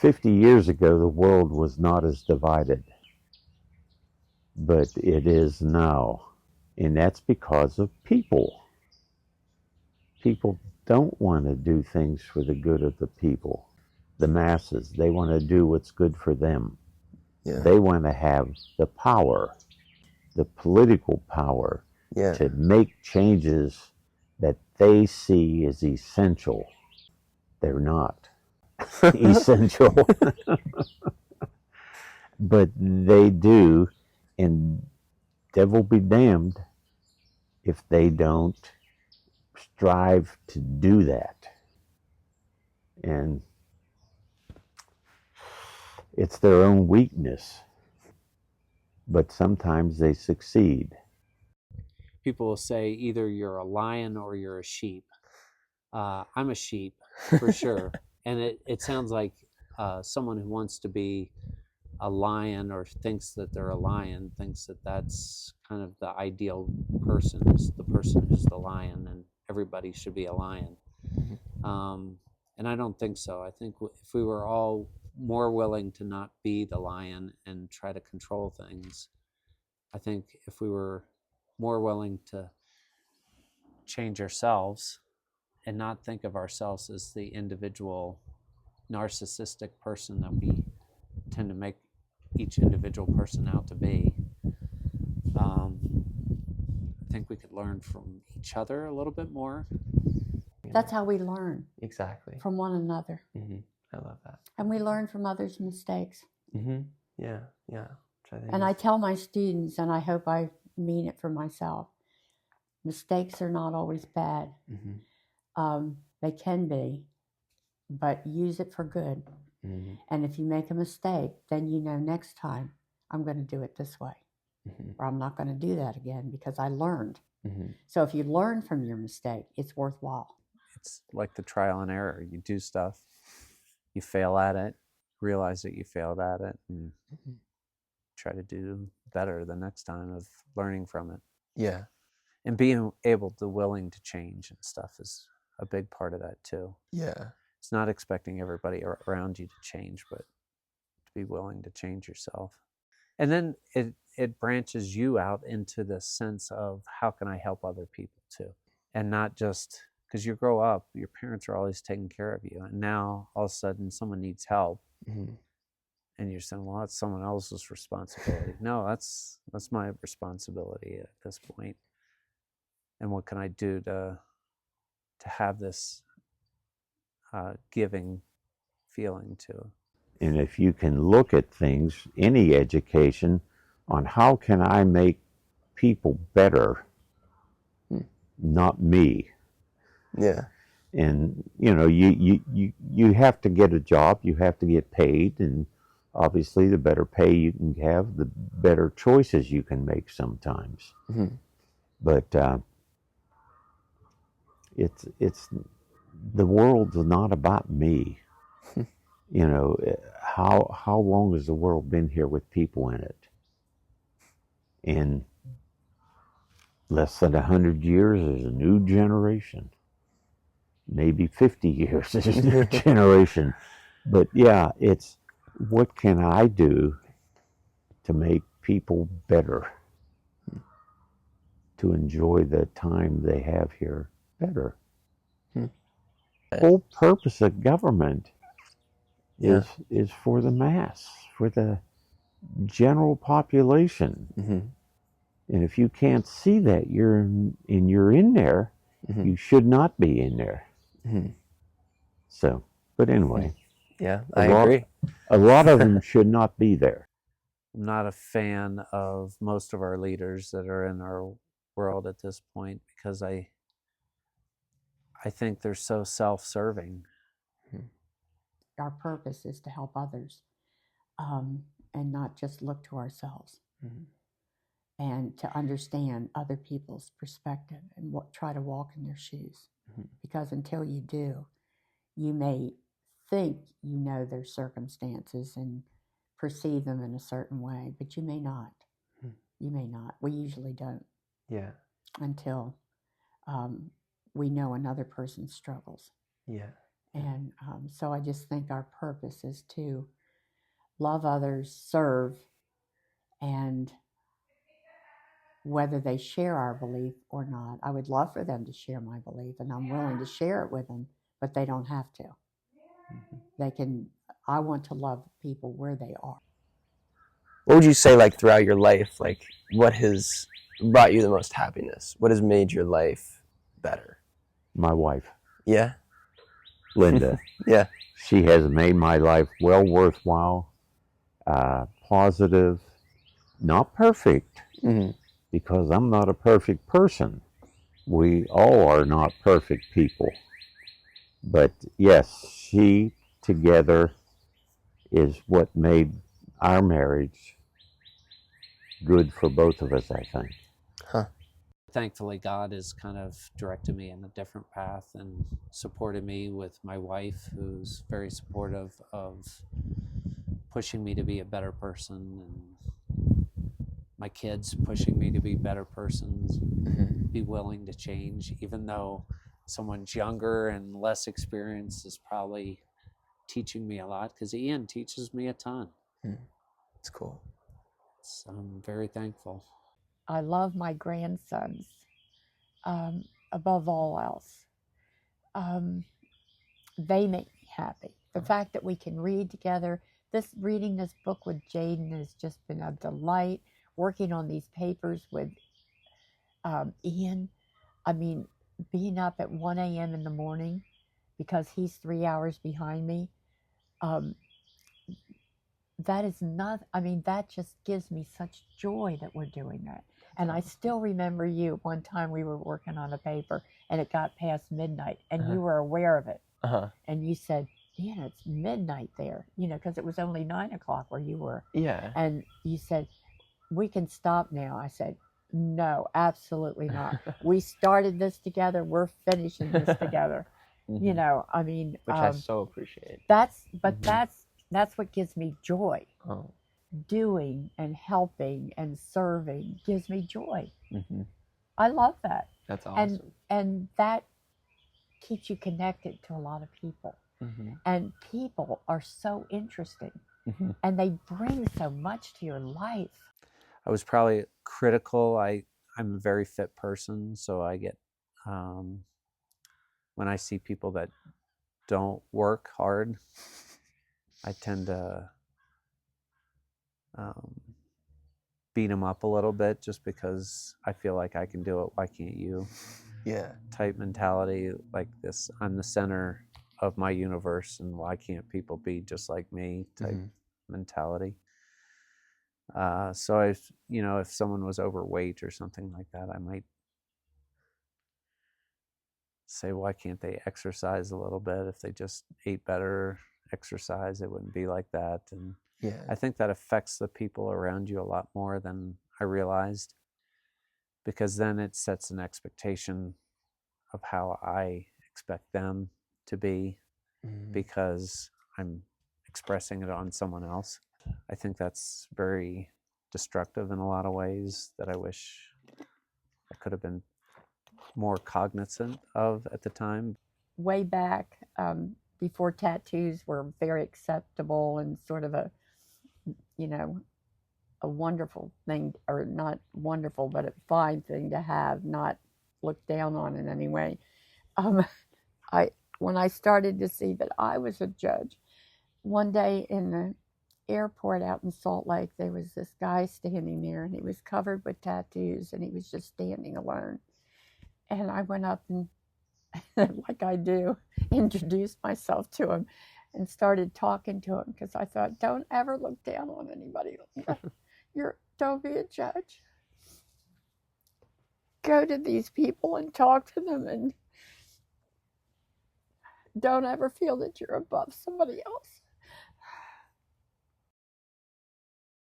50 years ago, the world was not as divided, but it is now. And that's because of people. People don't want to do things for the good of the people, the masses. They want to do what's good for them. Yeah. They want to have the power, the political power, Yeah. to make changes that they see as essential. They're not essential, but they do, and devil be damned if they don't strive to do that. And it's their own weakness, but sometimes they succeed. People will say either you're a lion or you're a sheep. I'm a sheep for sure. And it sounds like someone who wants to be a lion or thinks that they're a lion thinks that that's kind of the ideal person, is the person who's the lion, and everybody should be a lion. And I don't think so. I think if we were all more willing to not be the lion and try to control things, I think if we were more willing to change ourselves and not think of ourselves as the individual narcissistic person that we tend to make each individual person out to be, I think we could learn from each other a little bit more. That's how we learn. Exactly. From one another. I love that. And we learn from others' mistakes. Yeah, yeah. And I tell my students, and I hope I mean it for myself, mistakes are not always bad. They can be, but use it for good. And if you make a mistake, then you know next time I'm going to do it this way. Or I'm not going to do that again because I learned. So if you learn from your mistake, it's worthwhile. It's like the trial and error. You do stuff, you fail at it, realize that you failed at it, and try to do better the next time of learning from it. Yeah. And being willing to change and stuff is a big part of that too. Yeah. It's not expecting everybody around you to change, but to be willing to change yourself. And then it branches you out into the sense of how can I help other people too? And not just because you grow up, your parents are always taking care of you. And now all of a sudden someone needs help. And you're saying, well, that's someone else's responsibility. No, that's my responsibility at this point. And what can I do to have this giving feeling too? And if you can look at things, any education, on how can I make people better, not me. Yeah. And you have to get a job, you have to get paid, and obviously the better pay you can have, the better choices you can make sometimes. But it's the world's not about me. How long has the world been here with people in it? In less than 100 years, there's a new generation. Maybe 50 years, there's a new generation. But yeah, it's what can I do to make people better, to enjoy the time they have here better. The whole purpose of government is for the mass, for the general population. And if you can't see that you're in there, you should not be in there. So, but anyway. Yeah, I agree. A lot of them should not be there. I'm not a fan of most of our leaders that are in our world at this point because I think they're so self-serving. Our purpose is to help others and not just look to ourselves. And to understand other people's perspective and try to walk in their shoes. Because until you do, you may think you know their circumstances and perceive them in a certain way, but you may not. You may not. We usually don't. Yeah. Until we know another person's struggles. Yeah. And so I just think our purpose is to love others, serve, and whether they share our belief or not, I would love for them to share my belief, and I'm willing to share it with them, but they don't have to. They can, I want to love people where they are. What would you say, like, throughout your life, like, what has brought you the most happiness? What has made your life better? My wife, Yeah? Linda. Yeah. She has made my life well worthwhile, positive, not perfect, because I'm not a perfect person. We all are not perfect people. But yes, she together is what made our marriage good for both of us, I think. Huh. Thankfully, God has kind of directed me in a different path and supported me with my wife, who's very supportive of pushing me to be a better person, and my kids pushing me to be better persons, be willing to change, even though someone's younger and less experienced is probably teaching me a lot, because Ian teaches me a ton. It's cool. So I'm very thankful. I love my grandsons above all else. They make me happy. The fact that we can read together, reading this book with Jaden has just been a delight. Working on these papers with Ian, I mean, being up at 1 a.m. in the morning because he's 3 hours behind me, that is not, I mean, that just gives me such joy that we're doing that. And I still remember you, one time we were working on a paper and it got past midnight and you were aware of it. And you said, yeah, it's midnight there, you know, because it was only 9 o'clock where you were. Yeah. And you said, we can stop now. I said, no, absolutely not. We started this together. We're finishing this together. You know, I mean, which I so appreciate. That's what gives me joy. Doing and helping and serving gives me joy. I love that. That's awesome. And that keeps you connected to a lot of people. And people are so interesting. And they bring so much to your life. I was probably critical. I'm a very fit person, so I get, when I see people that don't work hard, I tend to beat them up a little bit just because I feel like I can do it. Why can't you? Yeah. Type mentality, like this, I'm the center of my universe and why can't people be just like me type mentality. So if someone was overweight or something like that, I might say, why can't they exercise a little bit? If they just ate better, exercise, it wouldn't be like that. And I think that affects the people around you a lot more than I realized, because then it sets an expectation of how I expect them to be because I'm expressing it on someone else. I think that's very destructive in a lot of ways that I wish I could have been more cognizant of at the time. Way back, before tattoos were very acceptable and sort of a wonderful thing, or not wonderful, but a fine thing to have, not looked down on in any way. When I started to see that I was a judge, one day in the airport out in Salt Lake, there was this guy standing there, and he was covered with tattoos, and he was just standing alone. And I went up and, like I do, introduced myself to him and started talking to him, because I thought, don't ever look down on anybody. Don't be a judge. Go to these people and talk to them, and don't ever feel that you're above somebody else.